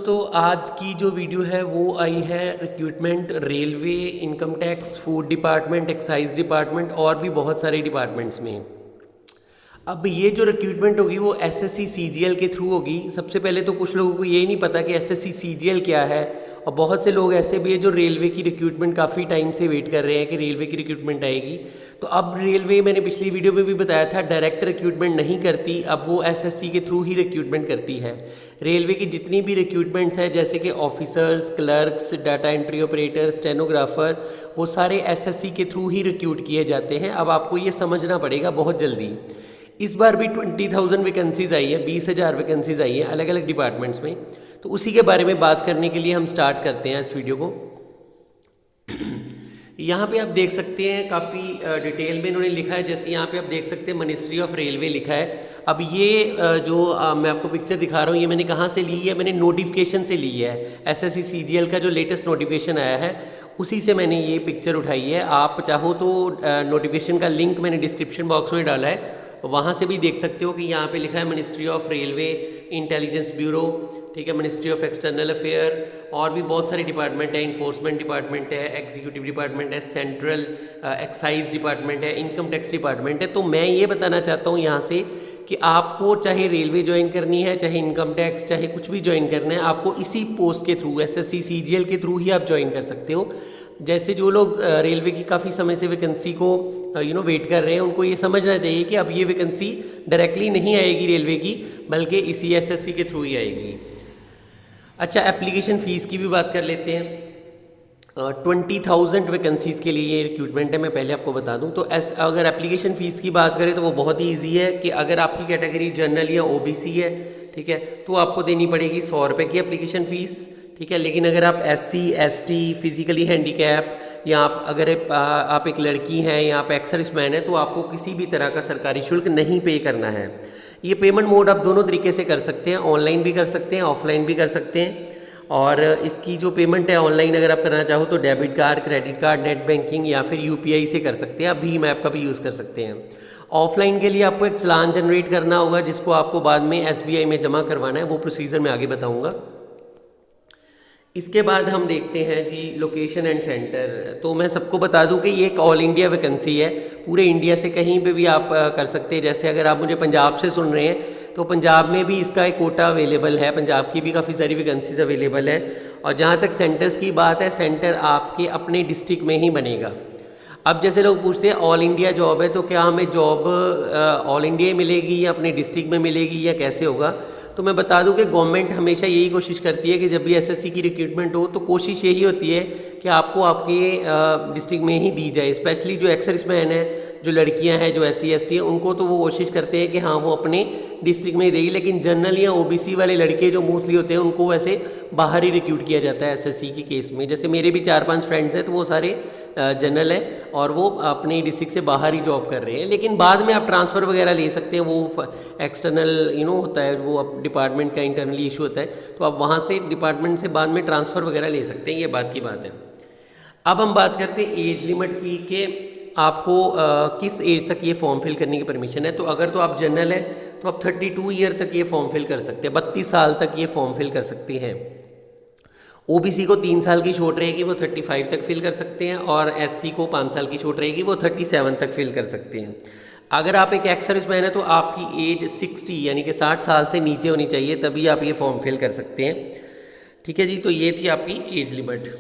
दोस्तों, आज की जो वीडियो है वो आई है recruitment railway, income tax, food department, excise department और भी बहुत सारे डिपार्टमेंट्स में। अब ये जो रिक्रूटमेंट होगी वो एसएससी सीजीएल के थ्रू होगी। सबसे पहले तो कुछ लोगों को ये ही नहीं पता कि एसएससी सीजीएल क्या है, और बहुत से लोग ऐसे भी हैं जो रेलवे की रिक्रूटमेंट काफ़ी टाइम से वेट कर रहे हैं कि रेलवे की रिक्रूटमेंट आएगी। तो अब रेलवे, मैंने पिछली वीडियो में भी बताया था, डायरेक्ट रिक्रूटमेंट नहीं करती, अब वो एसएससी के थ्रू ही रिक्रूटमेंट करती है। रेलवे की जितनी भी रिक्रूटमेंट्स हैं जैसे कि officers, clerks, data entry operator, stenographer, वो सारे एसएससी के थ्रू ही रिक्रूट किए जाते हैं। अब आपको ये समझना पड़ेगा बहुत जल्दी। इस बार भी 20,000 वैकेंसीज़ आई है, 20,000 वैकेंसीज़ आई है अलग अलग डिपार्टमेंट्स में। तो उसी के बारे में बात करने के लिए हम स्टार्ट करते हैं इस वीडियो को। यहाँ पे आप देख सकते हैं काफ़ी डिटेल में इन्होंने लिखा है। जैसे यहाँ पे आप देख सकते हैं मिनिस्ट्री ऑफ रेलवे लिखा है। अब ये जो मैं आपको पिक्चर दिखा रहा हूँ, ये मैंने कहाँ से ली है? मैंने नोटिफिकेशन से ली है। एसएससी सीजीएल का जो लेटेस्ट नोटिफिकेशन आया है उसी से मैंने ये पिक्चर उठाई है। आप चाहो तो नोटिफिकेशन का लिंक मैंने डिस्क्रिप्शन बॉक्स में डाला है, वहाँ से भी देख सकते हो कि यहाँ पे लिखा है ministry of railway, intelligence bureau, ठीक है, मिनिस्ट्री ऑफ एक्सटर्नल अफेयर, और भी बहुत सारे डिपार्टमेंट है। इन्फोर्समेंट डिपार्टमेंट है, एग्जीक्यूटिव डिपार्टमेंट है, सेंट्रल एक्साइज डिपार्टमेंट है, इनकम टैक्स डिपार्टमेंट है। तो मैं ये बताना चाहता हूँ यहाँ से कि आपको चाहे रेलवे ज्वाइन करनी है, चाहे इनकम टैक्स, चाहे कुछ भी ज्वाइन करना है, आपको इसी पोस्ट के थ्रू, एसएससी सीजीएल के थ्रू ही आप ज्वाइन कर सकते हो। जैसे जो लोग रेलवे की काफ़ी समय से वैकेंसी को वेट कर रहे हैं, उनको ये समझना चाहिए कि अब ये वैकेंसी डायरेक्टली नहीं आएगी रेलवे की, बल्कि इसी एसएससी के थ्रू ही आएगी। अच्छा, एप्लीकेशन फ़ीस की भी बात कर लेते हैं। 20,000 वैकेंसीज़ के लिए ये रिक्रूटमेंट है, मैं पहले आपको बता दूं। तो अगर एप्लीकेशन फ़ीस की बात करें तो वो बहुत ही ईजी है कि अगर आपकी कैटेगरी जनरल या ओबीसी है, ठीक है, तो आपको देनी पड़ेगी 100 रुपये की एप्लीकेशन फ़ीस, ठीक है। लेकिन अगर आप एससी, एसटी, फिजिकली हैंडीकैप, या अगर आप एक लड़की हैं या आप एक्स सर्विसमैन हैं, तो आपको किसी भी तरह का सरकारी शुल्क नहीं पे करना है। ये पेमेंट मोड आप दोनों तरीके से कर सकते हैं, ऑनलाइन भी कर सकते हैं, ऑफलाइन भी कर सकते हैं। और इसकी जो पेमेंट है ऑनलाइन अगर आप करना चाहो तो debit card, credit card, net banking या फिर यूपीआई से कर सकते हैं। आप भीम ऐप का भी यूज़ कर सकते हैं। ऑफलाइन के लिए आपको एक चालान जनरेट करना होगा जिसको आपको बाद में एसबीआई में जमा करवाना है, वो प्रोसीजर मैं आगे बताऊँगा। इसके बाद हम देखते हैं जी लोकेशन एंड सेंटर। तो मैं सबको बता दूं कि ये एक ऑल इंडिया वैकेंसी है, पूरे इंडिया से कहीं पे भी आप कर सकते हैं। जैसे अगर आप मुझे पंजाब से सुन रहे हैं तो पंजाब में भी इसका एक कोटा अवेलेबल है, पंजाब की भी काफ़ी सारी वैकेंसीज अवेलेबल है। और जहाँ तक सेंटर्स की बात है, सेंटर आपके अपने डिस्ट्रिक्ट में ही बनेगा। अब जैसे लोग पूछते हैं ऑल इंडिया जॉब है तो क्या हमें जॉब ऑल इंडिया मिलेगी या अपने डिस्ट्रिक्ट में मिलेगी या कैसे होगा? तो मैं बता दूं कि गवर्नमेंट हमेशा यही कोशिश करती है कि जब भी एसएससी की रिक्रूटमेंट हो तो कोशिश यही होती है कि आपको आपके डिस्ट्रिक्ट में ही दी जाए। स्पेशली जो एक्स सर्विसमैन है, जो लड़कियां हैं, जो एससी एसटी हैं, उनको तो वो कोशिश करते हैं कि हाँ वो अपने डिस्ट्रिक्ट में ही देगी। लेकिन जनरल या ओबीसी वाले लड़के जो मोस्टली होते हैं उनको वैसे बाहर ही रिक्रूट किया जाता है एसएससी की केस में। जैसे मेरे भी 4-5 फ्रेंड्स हैं तो वो सारे जनरल है और वो अपने डिस्ट्रिक्ट से बाहर ही जॉब कर रहे हैं। लेकिन बाद में आप ट्रांसफ़र वगैरह ले सकते हैं, वो एक्सटर्नल होता है, वो डिपार्टमेंट का इंटरनली इशू होता है, तो आप वहाँ से डिपार्टमेंट से बाद में ट्रांसफ़र वगैरह ले सकते हैं, ये बात की बात है। अब हम बात करते हैं एज लिमिट की कि आपको किस एज तक ये फॉर्म फिल करने की परमिशन है। तो अगर तो आप जनरल है तो आप 32 ईयर तक ये फॉर्म फिल कर सकते हैं, 32 साल तक ये फॉर्म फिल कर सकते हैं। ओबीसी को 3 साल की छूट रहेगी, वो 35 तक फिल कर सकते हैं, और एससी को 5 साल की छूट रहेगी, वो 37 तक फिल कर सकते हैं। अगर आप एक एक्स सर्विसमैन है तो आपकी एज 60 यानी कि 60 साल से नीचे होनी चाहिए, तभी आप ये फॉर्म फिल कर सकते हैं, ठीक है जी। तो ये थी आपकी एज लिमिट।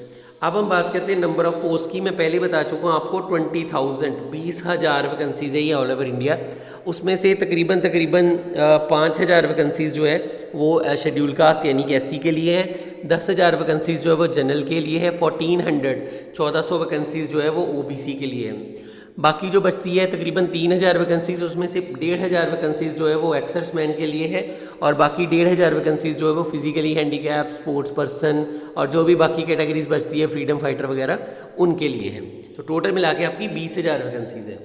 अब हम बात करते हैं नंबर ऑफ़ पोस्ट की। मैं पहले बता चुका हूँ आपको 20,000 वैकेंसीज़ है ये ऑल ओवर इंडिया। उसमें से तकरीबन 5,000 वैकेंसीज़ जो है वो शेड्यूल कास्ट यानी कि एससी के लिए है, 10,000 वैकेंसीज़ जो है वो जनरल के लिए है, 1400 वैकेंसीज़ जो है वो ओबीसी के लिए है। बाकी जो बचती है तकरीबन 3,000 वैकेंसीज़, उसमें से 1,500 वैकेंसीज़ जो है वो एक्स सर्विसमैन के लिए है, और बाकी 1,500 वैकेंसीज़ जो है वो फिजिकली हैंडीकैप, स्पोर्ट्स पर्सन और जो भी बाकी कैटेगरीज बचती है, फ्रीडम फाइटर वगैरह, उनके लिए है। तो टोटल मिला के आपकी 20,000 वैकेंसीज़ है।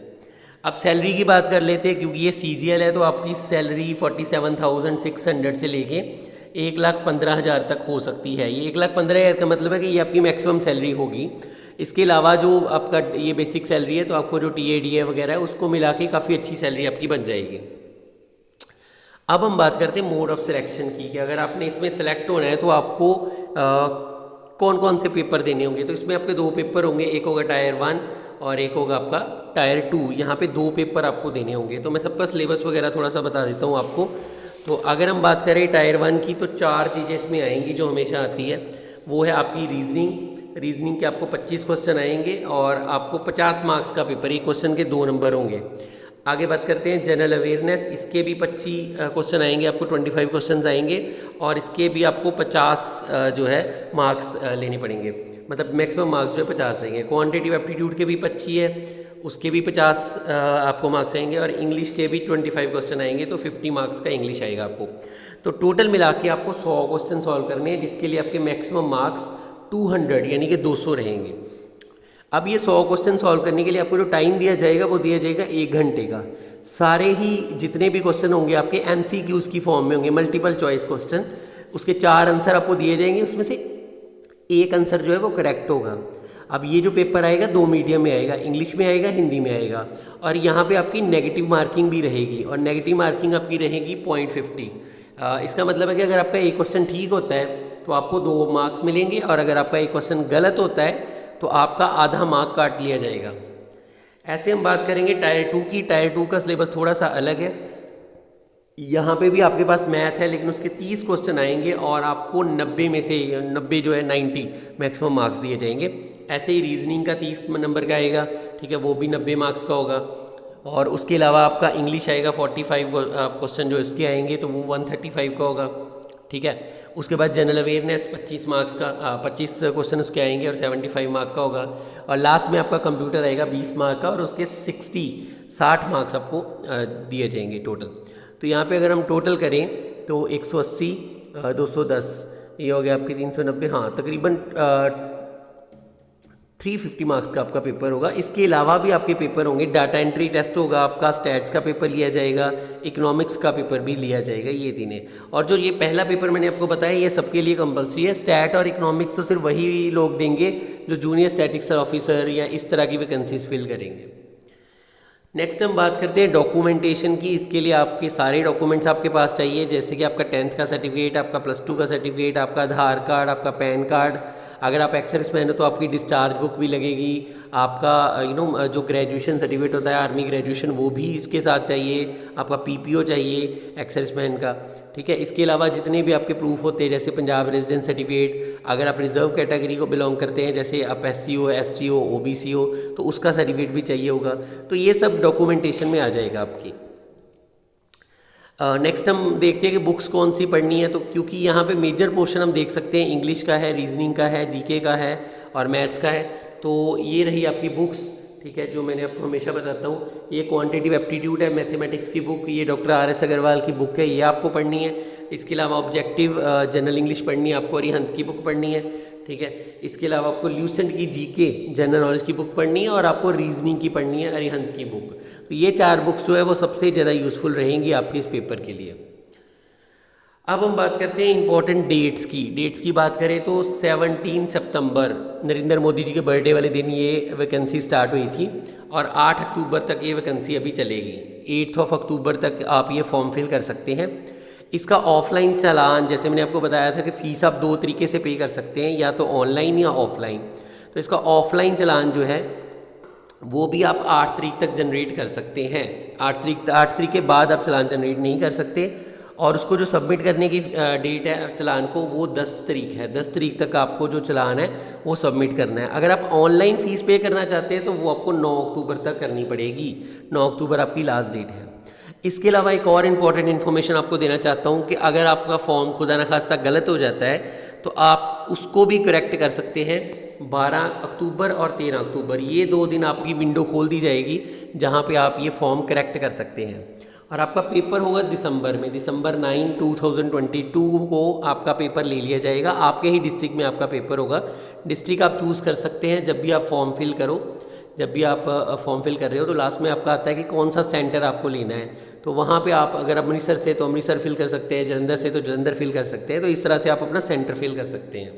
अब सैलरी की बात कर लेते हैं, क्योंकि ये सीजीएल है तो आपकी सैलरी 47,600 से लेके 1,15,000 तक हो सकती है। ये 1,15,000 का मतलब है कि ये आपकी मैक्सिमम सैलरी होगी। इसके अलावा जो आपका ये बेसिक सैलरी है तो आपको जो टीएडीए वगैरह है उसको मिला के काफ़ी अच्छी सैलरी आपकी बन जाएगी। अब हम बात करते हैं मोड ऑफ सिलेक्शन की, कि अगर आपने इसमें सेलेक्ट होना है तो आपको कौन कौन से पेपर देने होंगे। तो इसमें आपके दो पेपर होंगे, एक होगा टायर 1 और एक होगा आपका टायर 2। यहाँ पे दो पेपर आपको देने होंगे। तो मैं सबका सिलेबस वगैरह थोड़ा सा बता देता हूँ आपको। तो अगर हम बात करें टायर 1 की, तो 4 चीज़ें इसमें आएंगी जो हमेशा आती है। वो है आपकी रीजनिंग के आपको 25 क्वेश्चन आएंगे और आपको 50 मार्क्स का पेपर, एक क्वेश्चन के 2 नंबर होंगे। आगे बात करते हैं जनरल अवेयरनेस, इसके भी 25 क्वेश्चन आएंगे, आपको 25 क्वेश्चन आएंगे और इसके भी आपको 50 जो है मार्क्स लेने पड़ेंगे, मतलब मैक्सिमम मार्क्स जो है 50 आएंगे। क्वांटिटिव एप्टीट्यूड के भी 25 है, उसके भी 50 आपको मार्क्स आएंगे और इंग्लिश के भी 25 क्वेश्चन आएंगे, तो 50 मार्क्स का इंग्लिश आएगा आपको। तो टोटल मिला के आपको 100 क्वेश्चन सॉल्व करने हैं, जिसके लिए आपके मैक्सिमम मार्क्स 200 यानी कि 200 रहेंगे। अब ये 100 क्वेश्चन सॉल्व करने के लिए आपको जो टाइम दिया जाएगा वो दिया जाएगा 1 घंटे का। सारे ही जितने भी क्वेश्चन होंगे आपके MCQs की फॉर्म में होंगे, मल्टीपल चॉइस क्वेश्चन। उसके 4 आंसर आपको दिए जाएंगे, उसमें से एक आंसर जो है वो करेक्ट होगा। अब ये जो पेपर आएगा 2 मीडियम में आएगा, इंग्लिश में आएगा, हिंदी में आएगा। और यहाँ पे आपकी नेगेटिव मार्किंग भी रहेगी और नेगेटिव मार्किंग आपकी रहेगी 0.50। इसका मतलब है कि अगर आपका एक क्वेश्चन ठीक होता है तो आपको 2 मार्क्स मिलेंगे और अगर आपका एक क्वेश्चन गलत होता है तो आपका आधा मार्क काट लिया जाएगा। ऐसे हम बात करेंगे टायर 2 की। टायर 2 का सिलेबस थोड़ा सा अलग है। यहाँ पे भी आपके पास मैथ है, लेकिन उसके 30 क्वेश्चन आएंगे और आपको 90 में से 90 जो है 90 मैक्सिमम मार्क्स दिए जाएंगे। ऐसे ही रीजनिंग का 30 नंबर का आएगा, ठीक है, वो भी 90 मार्क्स का होगा। और उसके अलावा आपका इंग्लिश आएगा 45 क्वेश्चन जो इसके आएंगे, तो वो 135 का होगा, ठीक है। उसके बाद जनरल अवेयरनेस 25 मार्क्स का 25 क्वेश्चन उसके आएंगे और 75 मार्क का होगा। और लास्ट में आपका कंप्यूटर आएगा 20 मार्क का और उसके 60 मार्क्स आपको दिए जाएंगे टोटल। तो यहाँ पे अगर हम टोटल करें तो 180 210 ये हो गया आपके 390, हाँ तकरीबन 350 मार्क्स का आपका पेपर होगा। इसके अलावा भी आपके पेपर होंगे, डाटा एंट्री टेस्ट होगा आपका, स्टैट्स का पेपर लिया जाएगा, इकोनॉमिक्स का पेपर भी लिया जाएगा, ये तीनों। और जो ये पहला पेपर मैंने आपको बताया ये सबके लिए कंपलसरी है। स्टैट और इकोनॉमिक्स तो सिर्फ वही लोग देंगे जो जूनियर स्टैटिक्स ऑफिसर या इस तरह की वैकेंसीज फिल करेंगे। नेक्स्ट हम बात करते हैं डॉक्यूमेंटेशन की। इसके लिए आपके सारे डॉक्यूमेंट्स आपके पास चाहिए, जैसे कि आपका 10th का सर्टिफिकेट, आपका +2 का सर्टिफिकेट, आपका आधार कार्ड, आपका पैन कार्ड। अगर आप एक्स सर्विसमैन हो तो आपकी डिस्चार्ज बुक भी लगेगी, आपका जो ग्रेजुएशन सर्टिफिकेट होता है आर्मी ग्रेजुएशन वो भी इसके साथ चाहिए, आपका PPO चाहिए एक्स सर्विसमैन का, ठीक है। इसके अलावा जितने भी आपके प्रूफ होते हैं, जैसे पंजाब रेजिडेंट सर्टिफिकेट, अगर आप रिजर्व कैटेगरी को बिलोंग करते हैं, जैसे आप SC हो, SC हो, OBC हो, तो उसका सर्टिफिकेट भी चाहिए होगा। तो ये सब डॉक्यूमेंटेशन में आ जाएगा आपकी। नेक्स्ट हम देखते हैं कि बुक्स कौन सी पढ़नी है। तो क्योंकि यहाँ पे मेजर पोर्शन हम देख सकते हैं इंग्लिश का है, रीजनिंग का है, GK का है और मैथ्स का है। तो ये रही आपकी बुक्स, ठीक है, जो मैंने आपको हमेशा बताता हूँ। ये क्वांटिटिव एप्टीट्यूड है मैथमेटिक्स की बुक, ये डॉक्टर RS अग्रवाल की बुक है, ये आपको पढ़नी है। इसके अलावा ऑब्जेक्टिव जनरल इंग्लिश पढ़नी है आपको, अरिहंत की बुक पढ़नी है, ठीक है। इसके अलावा आपको ल्यूसेंट की GK जनरल नॉलेज की बुक पढ़नी है और आपको रीजनिंग की पढ़नी है, अरिहंत की बुक। तो ये 4 बुक्स जो है वो सबसे ज़्यादा यूज़फुल रहेंगी आपके इस पेपर के लिए। अब हम बात करते हैं इंपॉर्टेंट डेट्स की बात करें तो 17 सितंबर नरेंद्र मोदी जी के बर्थडे वाले दिन ये वैकेंसी स्टार्ट हुई थी और 8 अक्टूबर तक ये वैकेंसी अभी चलेगी। 8 अक्टूबर तक आप ये फॉर्म फिल कर सकते हैं। इसका ऑफलाइन चालान, जैसे मैंने आपको बताया था कि फ़ीस आप 2 तरीके से पे कर सकते हैं, या तो ऑनलाइन या ऑफलाइन। तो इसका ऑफलाइन चालान जो है वो भी आप 8 तारीख तक जनरेट कर सकते हैं। 8 तारीख के बाद आप चालान जनरेट नहीं कर सकते। और उसको जो सबमिट करने की डेट है चालान को, वो 10 तारीख है। 10 तारीख तक आपको जो चालान है वो सबमिट करना है। अगर आप ऑनलाइन फ़ीस पे करना चाहते हैं तो वो आपको 9 अक्टूबर तक करनी पड़ेगी। 9 अक्टूबर आपकी लास्ट डेट है। इसके अलावा एक और इम्पॉर्टेंट इन्फॉर्मेशन आपको देना चाहता हूँ कि अगर आपका फॉर्म खुदा न खास्ता गलत हो जाता है तो आप उसको भी करेक्ट कर सकते हैं। 12 अक्टूबर और 13 अक्टूबर ये 2 दिन आपकी विंडो खोल दी जाएगी जहाँ पे आप ये फॉर्म करेक्ट कर सकते हैं। और आपका पेपर होगा दिसंबर में, दिसंबर 9, 2022 को आपका पेपर ले लिया जाएगा। आपके ही डिस्ट्रिक्ट में आपका पेपर होगा। डिस्ट्रिक्ट आप चूज़ कर सकते हैं जब भी आप फॉर्म फिल करो। जब भी आप फॉर्म फिल कर रहे हो तो लास्ट में आपका आता है कि कौन सा सेंटर आपको लेना है। तो वहाँ पे आप अगर अमृतसर से तो अमृतसर फिल कर सकते हैं, जलंधर से तो जलंधर फिल कर सकते हैं। तो इस तरह से आप अपना सेंटर फिल कर सकते हैं।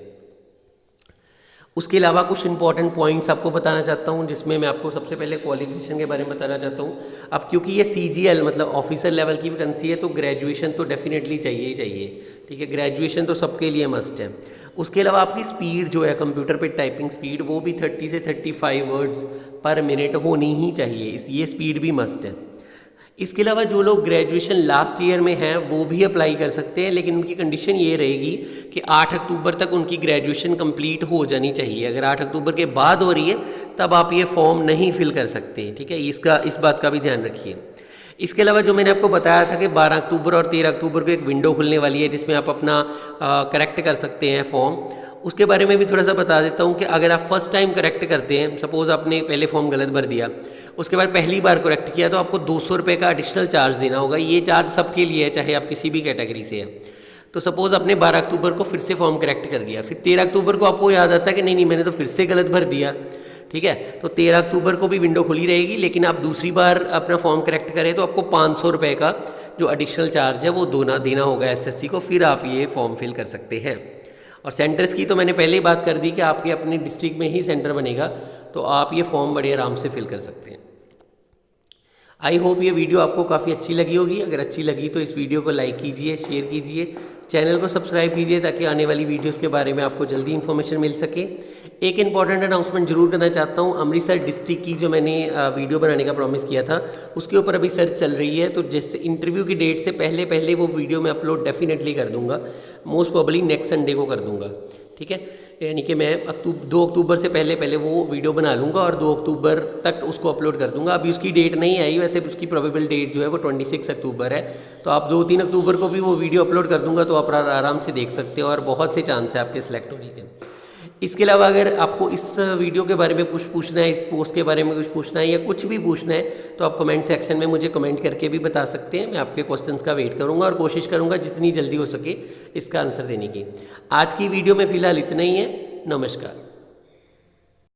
उसके अलावा कुछ इंपॉर्टेंट पॉइंट्स आपको बताना चाहता हूँ, जिसमें मैं आपको सबसे पहले क्वालिफिकेशन के बारे में बताना चाहता हूँ। अब क्योंकि ये CGL मतलब ऑफिसर लेवल की वैकेंसी है, तो ग्रेजुएशन तो डेफिनेटली चाहिए ही चाहिए, ठीक है। ग्रेजुएशन तो सबके लिए मस्ट है। उसके अलावा आपकी स्पीड जो है कंप्यूटर पे टाइपिंग स्पीड, वो भी 30 से 35 वर्ड्स पर मिनट होनी ही चाहिए, ये स्पीड भी मस्ट है। इसके अलावा जो लोग ग्रेजुएशन लास्ट ईयर में हैं वो भी अप्लाई कर सकते हैं, लेकिन उनकी कंडीशन ये रहेगी कि 8 अक्टूबर तक उनकी ग्रेजुएशन कंप्लीट हो जानी चाहिए। अगर 8 अक्टूबर के बाद हो रही है तब आप ये फॉर्म नहीं फिल कर सकते, ठीक है। इस बात का भी ध्यान रखिए। इसके अलावा जो मैंने आपको बताया था कि 12 अक्टूबर और 13 अक्टूबर को एक विंडो खुलने वाली है जिसमें आप अपना करेक्ट कर सकते हैं फॉर्म, उसके बारे में भी थोड़ा सा बता देता हूँ कि अगर आप फर्स्ट टाइम करेक्ट करते हैं, सपोज़ आपने पहले फॉर्म गलत भर दिया, उसके बाद पहली बार करेक्ट किया, तो आपको 200 रुपये का एडिशनल चार्ज देना होगा। ये चार्ज सबके लिए है, चाहे आप किसी भी कैटेगरी से हैं। तो सपोज़ आपने 12 अक्टूबर को फिर से फॉर्म करेक्ट कर दिया, फिर 13 अक्टूबर को आपको याद आता है कि नहीं मैंने तो फिर से गलत भर दिया, ठीक है। तो 13 अक्टूबर को भी विंडो खुली रहेगी, लेकिन आप दूसरी बार अपना फॉर्म करेक्ट करें तो आपको 500 रुपये का जो एडिशनल चार्ज है वो देना होगा SSC को, फिर आप ये फॉर्म फिल कर सकते हैं। और सेंटर्स की तो मैंने पहले ही बात कर दी कि आपके अपने डिस्ट्रिक्ट में ही सेंटर बनेगा, तो आप ये फॉर्म बड़े आराम से फिल कर सकते हैं। आई होप ये वीडियो आपको काफ़ी अच्छी लगी होगी। अगर अच्छी लगी तो इस वीडियो को लाइक कीजिए, शेयर कीजिए, चैनल को सब्सक्राइब कीजिए ताकि आने वाली वीडियोस के बारे में आपको जल्दी इन्फॉर्मेशन मिल सके। एक इंपॉर्टेंट अनाउंसमेंट जरूर करना चाहता हूँ, अमृतसर डिस्ट्रिक्ट की जो मैंने वीडियो बनाने का प्रॉमिस किया था उसके ऊपर अभी सर्च चल रही है, तो जैसे इंटरव्यू की डेट से पहले वो वीडियो मैं अपलोड डेफिनेटली कर दूंगा, मोस्ट प्रोबेबली नेक्स्ट संडे को कर दूंगा, ठीक है। यानी कि मैं 2 अक्टूबर से पहले वो वीडियो बना लूँगा और 2 अक्टूबर तक उसको अपलोड कर दूंगा। अभी उसकी डेट नहीं आई, वैसे उसकी प्रोबेबल डेट जो है वो 26 अक्टूबर है, तो आप 2-3 अक्टूबर को भी वो वीडियो अपलोड कर दूंगा, तो आप आराम से देख सकते हो और बहुत से चांस है आपके सिलेक्ट होने के। इसके अलावा अगर आपको इस वीडियो के बारे में कुछ पूछना है, इस पोस्ट के बारे में कुछ पूछना है या कुछ भी पूछना है, तो आप कमेंट सेक्शन में मुझे कमेंट करके भी बता सकते हैं। मैं आपके क्वेश्चंस का वेट करूंगा और कोशिश करूंगा जितनी जल्दी हो सके इसका आंसर देने की। आज की वीडियो में फ़िलहाल इतना ही है। नमस्कार।